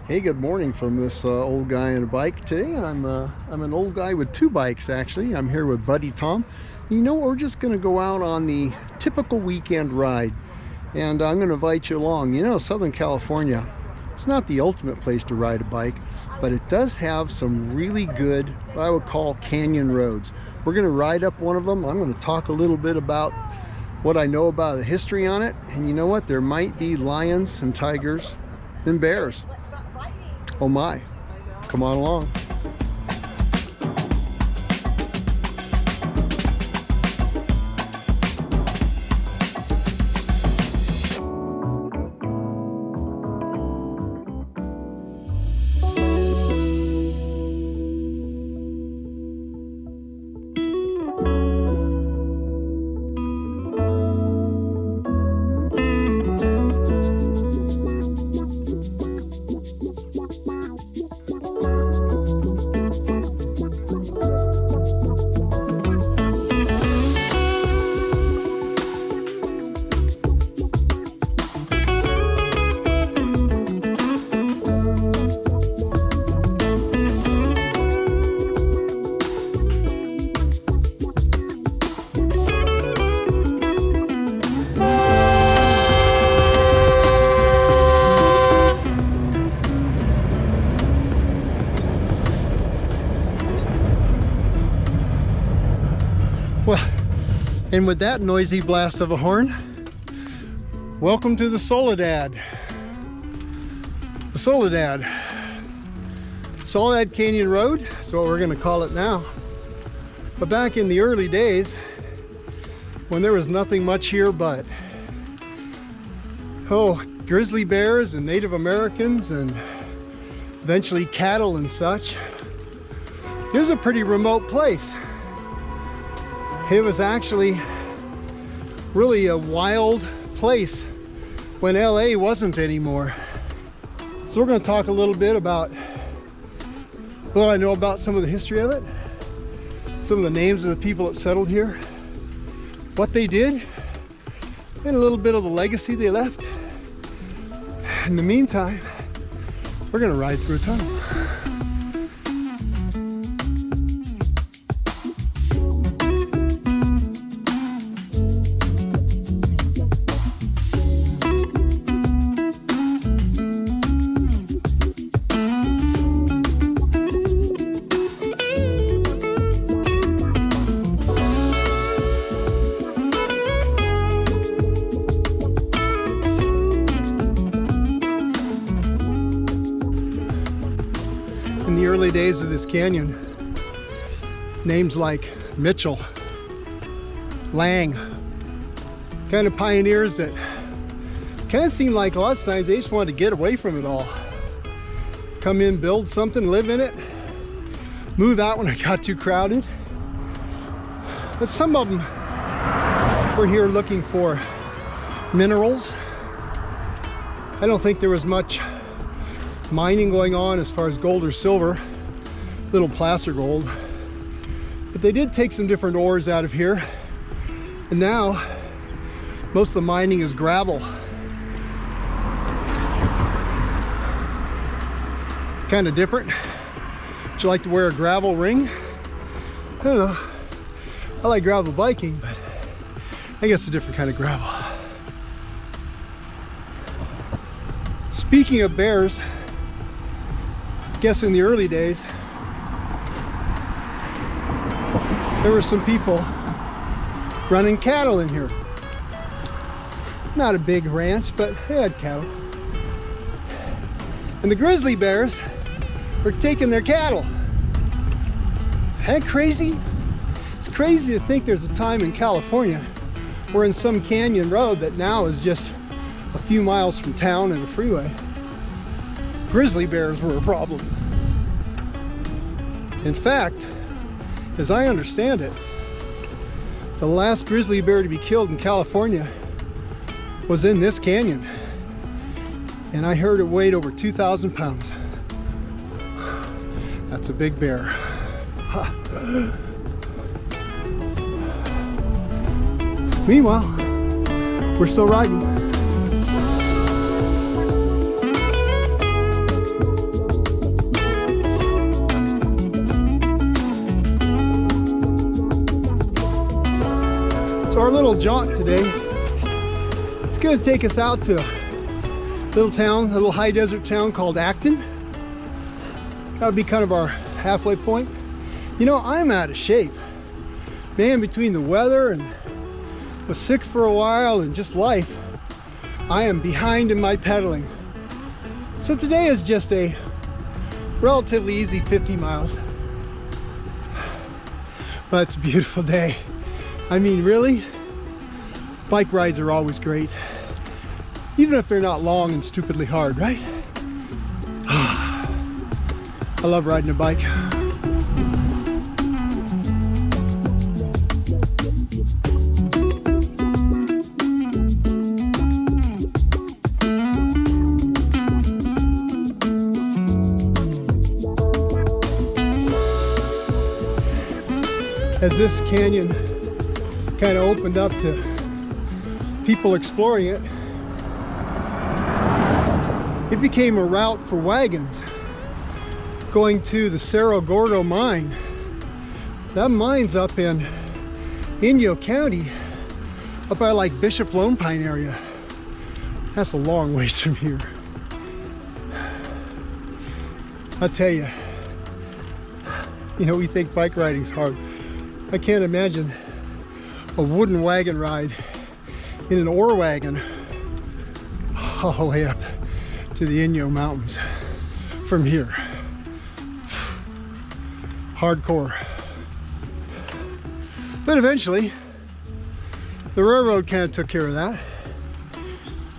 Hey, good morning from this old guy on a bike. Today I'm an old guy with two bikes actually. I'm here with buddy Tom. You know, we're just going to go out on the typical weekend ride, and I'm going to invite you along. You know, Southern California, it's not the ultimate place to ride a bike, but it does have some really good, what I would call canyon roads. We're going to ride up one of them. I'm going to talk a little bit about what I know about the history on it, and you know what, there might be lions and tigers and bears. Oh my, come on along. Well, and with that noisy blast of a horn, welcome to the Soledad. The Soledad Canyon Road is what we're going to call it now. But back in the early days, when there was nothing much here but grizzly bears and Native Americans and eventually cattle and such, it was a pretty remote place. It was actually really a wild place when LA wasn't anymore. So we're going to talk a little bit about what I know about some of the history of it, some of the names of the people that settled here, what they did, and a little bit of the legacy they left. In the meantime, we're going to ride through a tunnel. In the early days of this canyon, names like Mitchell, Lang, kind of pioneers that kind of seemed like a lot of times they just wanted to get away from it all. Come in, build something, live in it, move out when it got too crowded. But some of them were here looking for minerals. I don't think there was much mining going on as far as gold or silver, little placer gold, but they did take some different ores out of here, and now most of the mining is gravel. Kind of different. Would you like to wear a gravel ring? I don't know. I like gravel biking, but I guess a different kind of gravel. Speaking of bears, I guess in the early days, there were some people running cattle in here. Not a big ranch, but they had cattle. And the grizzly bears were taking their cattle. Isn't that crazy? It's crazy to think there's a time in California where in some canyon road that now is just a few miles from town and a freeway, grizzly bears were a problem. In fact, as I understand it, the last grizzly bear to be killed in California was in this canyon. And I heard it weighed over 2,000 pounds. That's a big bear. Meanwhile, we're still riding. little jaunt today. It's going to take us out to a little town, a little high desert town called Acton. That would be kind of our halfway point. You know, I'm out of shape. Man, between the weather and was sick for a while and just life, I am behind in my pedaling. So today is just a relatively easy 50 miles. But it's a beautiful day. I mean, really, bike rides are always great. Even if they're not long and stupidly hard, right? I love riding a bike. As this canyon kind of opened up to people exploring it, it became a route for wagons going to the Cerro Gordo mine. That mine's up in Inyo County, up by like Bishop Lone Pine area. That's a long ways from here. I'll tell you, we think bike riding's hard. I can't imagine a wooden wagon ride in an ore wagon all the way up to the Inyo Mountains from here. Hardcore. But eventually, the railroad kind of took care of that.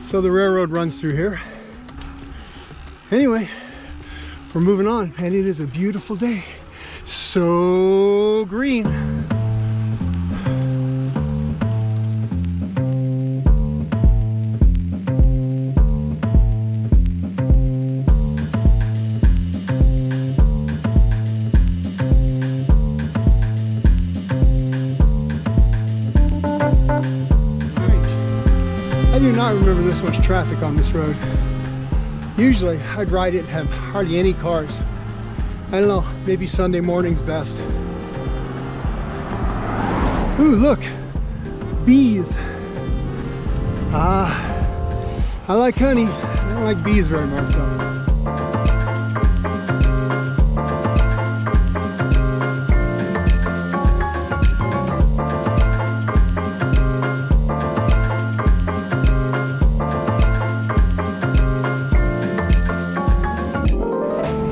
So the railroad runs through here. Anyway, we're moving on, and it is a beautiful day. So green. I do not remember this much traffic on this road. Usually I'd ride it and have hardly any cars. I don't know, maybe Sunday morning's best. Ooh, look, bees. I like honey. I don't like bees very much though.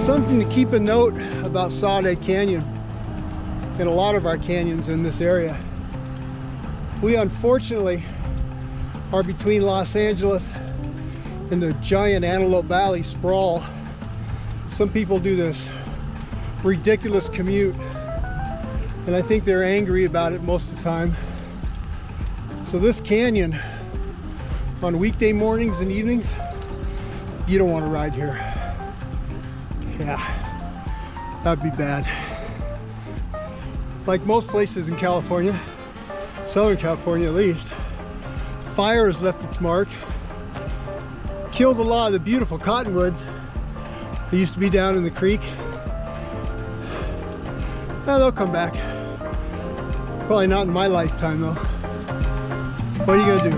Something to keep a note about Soledad Canyon and a lot of our canyons in this area. We unfortunately are between Los Angeles and the giant Antelope Valley sprawl. Some people do this ridiculous commute, and I think they're angry about it most of the time. So this canyon, on weekday mornings and evenings, you don't want to ride here. Yeah, that'd be bad. Like most places in California, Southern California at least, fire has left its mark, killed a lot of the beautiful cottonwoods that used to be down in the creek. Now they'll come back. Probably not in my lifetime though. What are you gonna do?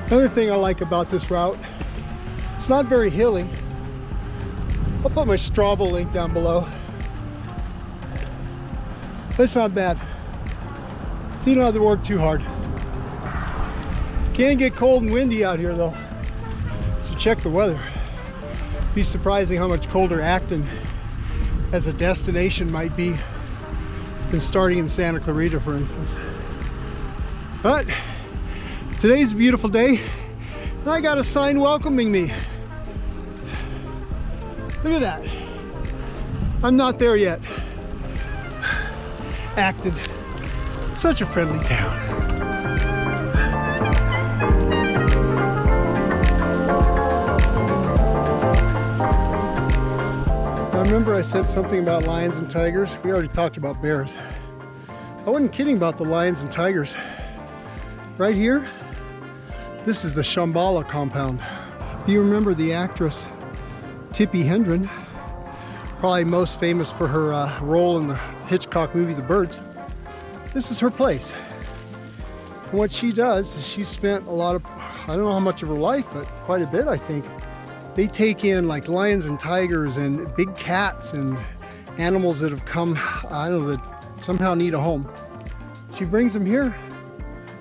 Another thing I like about this route, it's not very hilly. I'll put my Strava link down below. But it's not bad. So you don't have to work too hard. Can get cold and windy out here though. So check the weather. Be surprising how much colder Acton as a destination might be than starting in Santa Clarita, for instance. But today's a beautiful day, and I got a sign welcoming me. Look at that. I'm not there yet. Acton, such a friendly town. Now remember I said something about lions and tigers? We already talked about bears. I wasn't kidding about the lions and tigers. Right here, this is the Shambhala compound. If you remember the actress Tippi Hedren, probably most famous for her role in the Hitchcock movie The Birds, this is her place. And what she does is she spent a lot of, I don't know how much of her life, but quite a bit I think. They take in like lions and tigers and big cats and animals that have come, I don't know, that somehow need a home. She brings them here,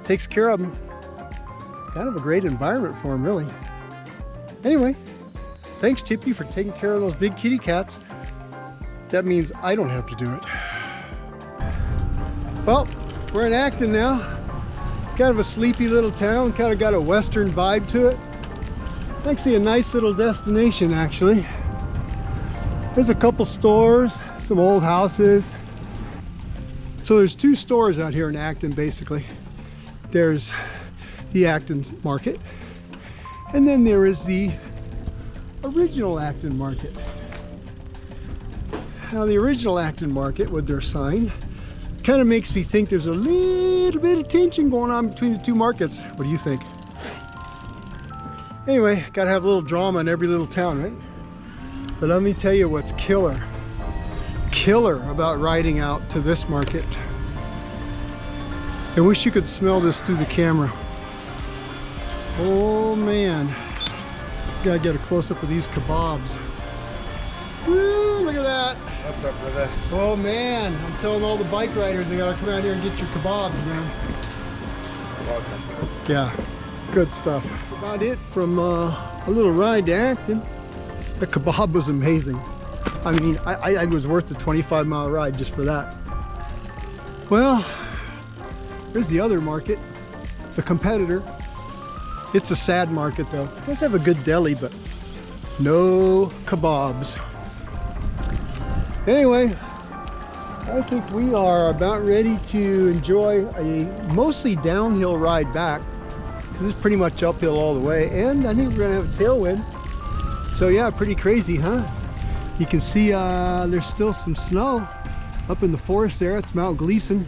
takes care of them. It's kind of a great environment for them, really. Anyway, thanks Tippi for taking care of those big kitty cats. That means I don't have to do it. Well, we're in Acton now. Kind of a sleepy little town, kind of got a western vibe to it. Actually a nice little destination actually. There's a couple stores, some old houses. So there's two stores out here in Acton basically. There's the Acton Market, and then there is the original Acton Market. Now the original Acton Market with their sign kind of makes me think there's a little bit of tension going on between the two markets. What do you think? Anyway, gotta have a little drama in every little town, right? But let me tell you what's killer about riding out to this market. I wish you could smell this through the camera. Oh man, gotta get a close-up of these kebabs. Woo, look at that. What's up with that? Oh man, I'm telling all the bike riders they gotta come out here and get your kebabs, man. Yeah, good stuff. That's about it from a little ride to Acton. The kebab was amazing. I mean, I was worth the 25-mile ride just for that. Well, there's the other market, the competitor. It's a sad market though. It does have a good deli, but no kebabs. Anyway, I think we are about ready to enjoy a mostly downhill ride back. This is pretty much uphill all the way, and I think we're gonna have a tailwind. So yeah, pretty crazy, huh? You can see there's still some snow up in the forest there. It's Mount Gleason.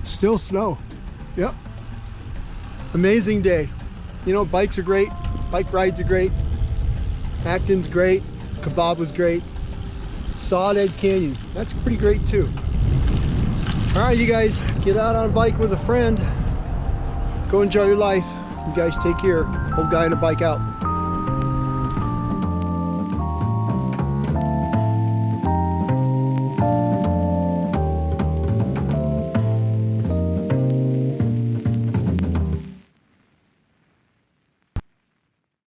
Still snow. Yep. Amazing day. You know, bikes are great. Bike rides are great. Acton's great. Kebab was great. Soledad Canyon. That's pretty great too. All right, you guys, get out on a bike with a friend. Go enjoy your life. You guys take care. Old guy on a bike out.